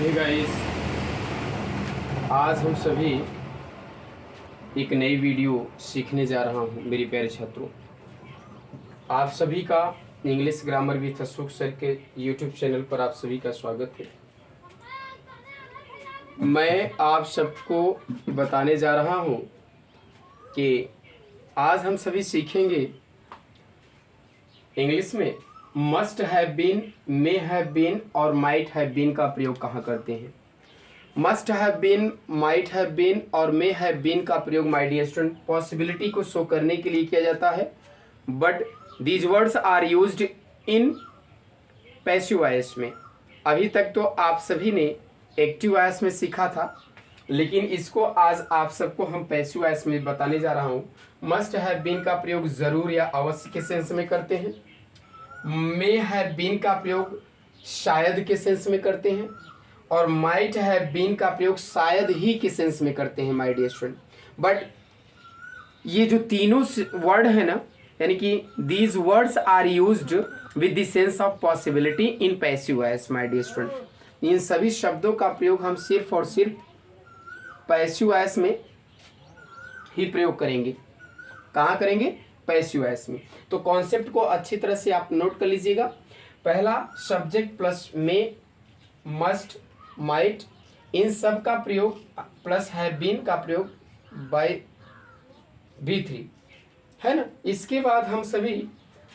Hey guys, आज हम सभी एक नई वीडियो सीखने जा रहा हूँ। मेरे प्यारे छात्रों, आप सभी का English grammar with Ashok sir के यूट्यूब चैनल पर आप सभी का स्वागत है। मैं आप सबको बताने जा रहा हूँ कि आज हम सभी सीखेंगे इंग्लिश में must have been, may have been और माइट हैव बीन का प्रयोग कहाँ करते हैं। Must have been, might have been और मे हैव बीन का प्रयोग माय डियर स्टूडेंट पॉसिबिलिटी को शो करने के लिए किया जाता है, but these words are used in passive voice में। अभी तक तो आप सभी ने एक्टिव वॉइस में सीखा था, लेकिन इसको आज आप सबको हम पैसिव वॉइस में बताने जा रहा हूँ। मस्ट हैव बीन का प्रयोग जरूर या अवश्य के सेंस में करते हैं। मे हैव बीन का प्रयोग शायद के सेंस में करते हैं और माइट हैव बीन का प्रयोग शायद ही के सेंस में करते हैं माय डियर स्टूडेंट। बट ये जो तीनों वर्ड है ना, यानी कि these words are used with the sense of possibility in passive voice my dear student. इन सभी शब्दों का प्रयोग हम सिर्फ और सिर्फ पैसिव वॉइस में ही प्रयोग करेंगे। कहाँ करेंगे? पैसिव वॉइस में। तो कॉन्सेप्ट को अच्छी तरह से आप नोट कर लीजिएगा। पहला, सब्जेक्ट प्लस मे, मस्ट, माइट, इन सब का प्रयोग प्लस हैव बीन का प्रयोग बाय V3 है ना। इसके बाद हम सभी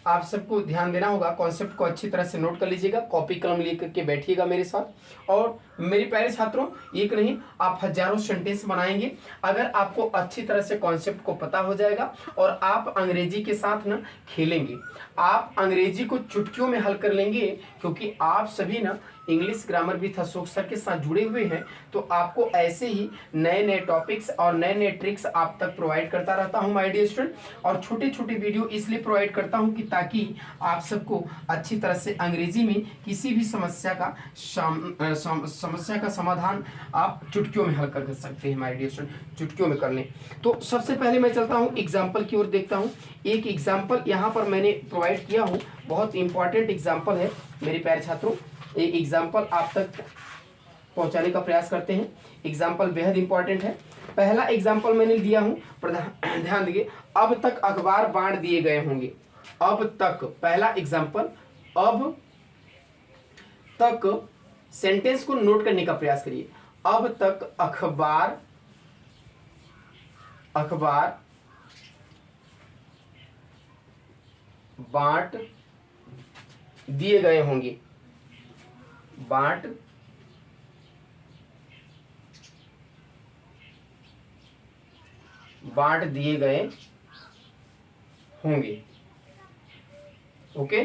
आप सबको ध्यान देना होगा, कॉन्सेप्ट को अच्छी तरह से नोट कर लीजिएगा, कॉपी कलम लेकर के बैठिएगा मेरे साथ। और मेरे प्यारे छात्रों, एक नहीं आप हजारों सेंटेंस बनाएंगे अगर आपको अच्छी तरह से कॉन्सेप्ट को पता हो जाएगा और आप अंग्रेजी के साथ ना खेलेंगे। आप अंग्रेजी को चुटकियों में हल कर लेंगे, क्योंकि आप सभी ना English grammar with Ashok sir के साथ जुड़े हुए हैं। तो आपको ऐसे ही नए नए टॉपिक्स और नए नए ट्रिक्स आप तक प्रोवाइड करता रहता हूं माय डियर स्टूडेंट। और छोटे छोटे वीडियो इसलिए प्रोवाइड करता हूं कि ताकि आप सबको अच्छी तरह से अंग्रेजी में किसी भी समस्या का समाधान आप चुटकियों में हल कर सकते हैं माय डियर स्टूडेंट, चुटकियों में कर लें। तो सबसे पहले मैं चलता हूँ एग्जाम्पल की ओर, देखता हूँ। एक एग्जाम्पल यहाँ पर मैंने प्रोवाइड किया हूँ, बहुत इंपॉर्टेंट एग्जाम्पल है मेरे प्यारे छात्रों। एक एग्जाम्पल आप तक पहुंचाने का प्रयास करते हैं। एग्जाम्पल बेहद इंपॉर्टेंट है। पहला एग्जाम्पल मैंने दिया हूं, ध्यान दीजिए। अब तक अखबार बांट दिए गए होंगे। अब तक, पहला एग्जाम्पल, अब तक। सेंटेंस को नोट करने का प्रयास करिए। अब तक अखबार बांट दिए गए होंगे। बांट दिए गए होंगे। ओके,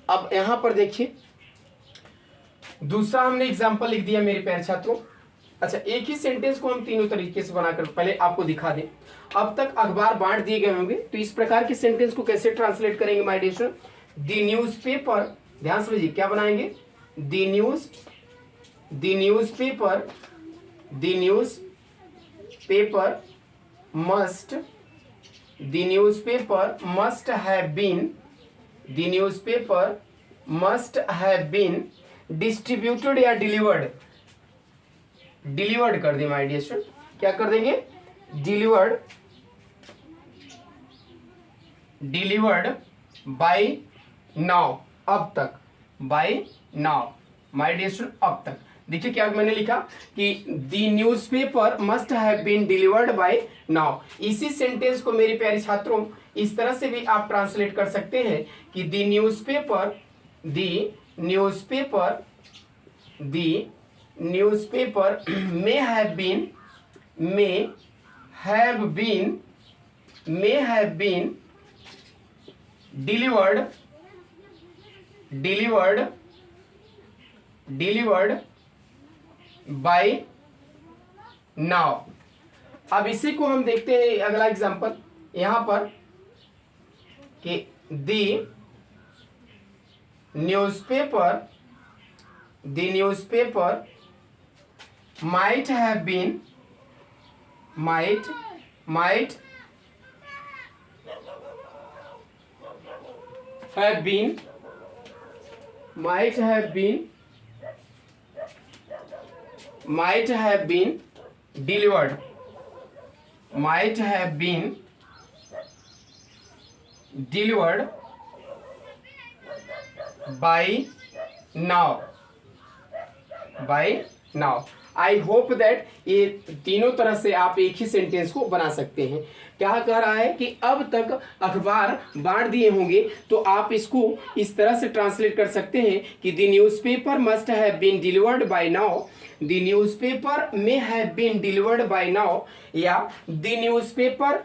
अब यहां पर देखिए, दूसरा हमने एग्जांपल लिख दिया मेरे प्यारे छात्रों। अच्छा, एक ही सेंटेंस को हम तीनों तरीके से बनाकर पहले आपको दिखा दें। अब तक अखबार बांट दिए गए होंगे, तो इस प्रकार के सेंटेंस को कैसे ट्रांसलेट करेंगे my dear student? The newspaper, ध्यान समझिए क्या बनाएंगे? The newspaper must have been distributed या डिलीवर्ड कर दें माय डियर स्टूडेंट। क्या कर देंगे? डिलीवर्ड बाय नाउ, अब तक, by now my dear student, अब तक। देखिए क्या मैंने लिखा कि the newspaper must have been delivered by now. इसी सेंटेंस को मेरे प्यारे छात्रों इस तरह से भी आप ट्रांसलेट कर सकते हैं कि the newspaper may have been delivered by now। अब इसी को हम देखते हैं अगला एग्जांपल यहां पर कि the newspaper might have been might have been delivered, might have been delivered by now, by now. I hope that ये तीनों तरह से आप एक ही सेंटेंस को बना सकते हैं। क्या कह रहा है कि अब तक अखबार बांट दिए होंगे, तो आप इसको इस तरह से ट्रांसलेट कर सकते हैं कि the newspaper must have been delivered by now, the newspaper may have been delivered by now, या the newspaper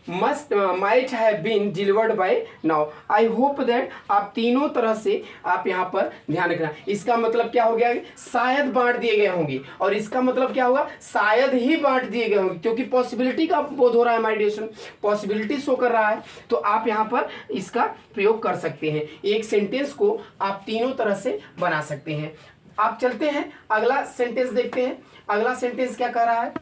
must might have been delivered by now. I hope that आप तीनों तरह से आप यहाँ पर ध्यान रखना। इसका मतलब क्या हो गया, शायद बांट दिए गए होंगे, और इसका मतलब क्या होगा, शायद ही बांट दिए गए होंगे, क्योंकि पॉसिबिलिटी का बोध हो रहा है, my dear student, possibility show कर रहा है, तो आप यहाँ पर इसका प्रयोग कर सकते हैं। एक सेंटेंस को आप तीनों तरह से बना सकते हैं। आप चलते हैं अगला सेंटेंस देखते हैं। अगला सेंटेंस क्या कह रहा है,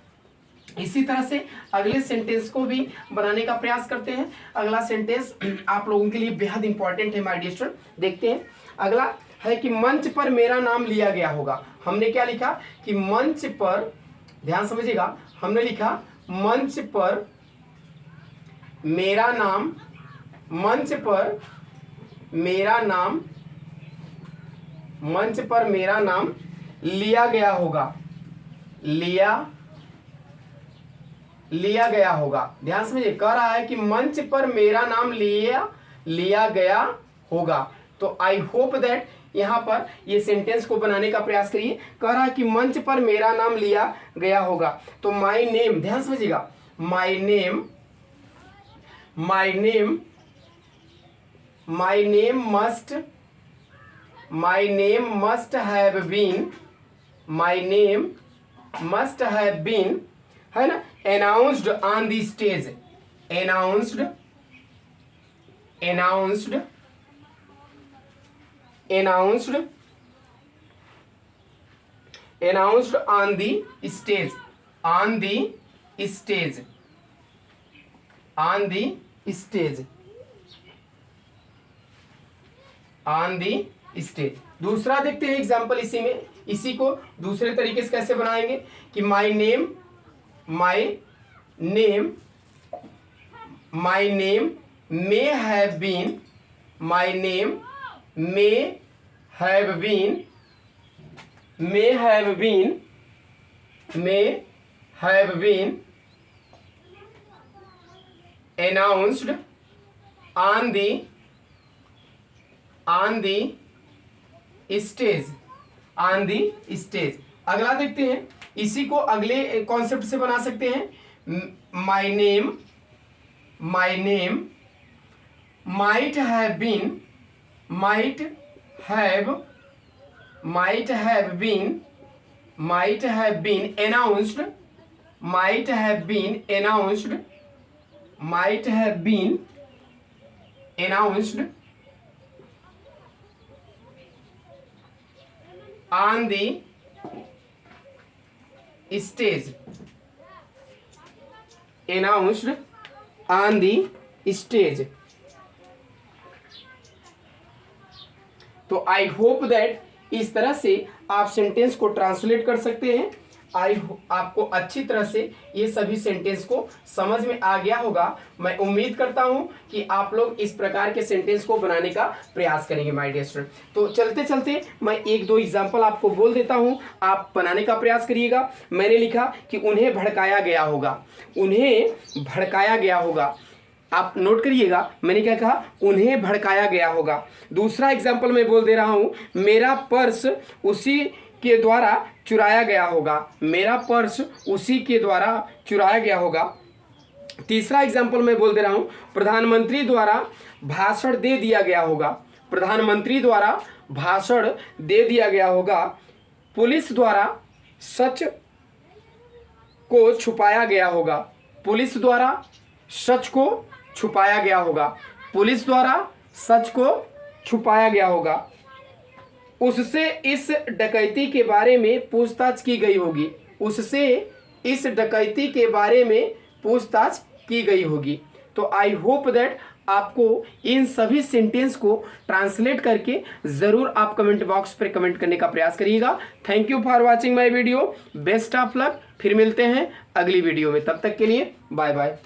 इसी तरह से अगले सेंटेंस को भी बनाने का प्रयास करते हैं। अगला सेंटेंस आप लोगों के लिए बेहद इंपॉर्टेंट है माय डियर स्टूडेंट। देखते हैं अगला है कि मंच पर मेरा नाम लिया गया होगा। हमने क्या लिखा कि मंच पर, ध्यान समझिएगा, हमने लिखा मंच पर मेरा नाम, मंच पर मेरा नाम, मंच पर मेरा नाम लिया गया होगा, लिया गया होगा। ध्यान समझिए, कह रहा है कि मंच पर मेरा नाम लिया गया होगा। तो आई होप दैट यहाँ पर ये सेंटेंस को बनाने का प्रयास करिए। कह रहा है कि मंच पर मेरा नाम लिया गया होगा, तो माय नेम, ध्यान समझिएगा, my name must have been, है ना, announced on the stage, announced on the stage, on the stage, on the stage, on the stage। दूसरा देखते हैं एग्जाम्पल इसी में, इसी को दूसरे तरीके से कैसे बनाएंगे कि my name may have been, my name may have been announced on the stage, on the stage। अगला देखते हैं, इसी को अगले कॉन्सेप्ट से बना सकते हैं। My name might have been announced on the stage, announced on the stage। तो आई होप दैट इस तरह से आप सेंटेंस को ट्रांसलेट कर सकते हैं। आपको अच्छी तरह से ये सभी सेंटेंस को समझ में आ गया होगा। मैं उम्मीद करता हूं कि आप लोग इस प्रकार के सेंटेंस को बनाने का प्रयास करेंगे माय डियर स्टूडेंट। तो चलते चलते मैं एक दो एग्जांपल आपको बोल देता हूं, आप बनाने का प्रयास करिएगा। मैंने लिखा कि उन्हें भड़काया गया होगा, उन्हें भड़काया गया होगा। आप नोट करिएगा, मैंने क्या कहा, उन्हें भड़काया गया होगा। दूसरा एग्जाम्पल मैं बोल दे रहा हूं, मेरा पर्स उसी के द्वारा चुराया गया होगा, मेरा पर्स उसी के द्वारा चुराया गया होगा। तीसरा एग्जाम्पल मैं बोल दे रहा हूं, प्रधानमंत्री द्वारा भाषण दे दिया गया होगा, प्रधानमंत्री द्वारा भाषण दे दिया गया होगा। पुलिस द्वारा सच को छुपाया गया होगा, पुलिस द्वारा सच को छुपाया गया होगा, पुलिस द्वारा सच को छुपाया गया होगा। उससे इस डकैती के बारे में पूछताछ की गई होगी, उससे इस डकैती के बारे में पूछताछ की गई होगी। तो आई होप दैट आपको इन सभी सेंटेंस को ट्रांसलेट करके ज़रूर आप कमेंट बॉक्स पर कमेंट करने का प्रयास करिएगा। Thank you for watching my video. Best of luck. फिर मिलते हैं अगली वीडियो में, तब तक के लिए बाय बाय।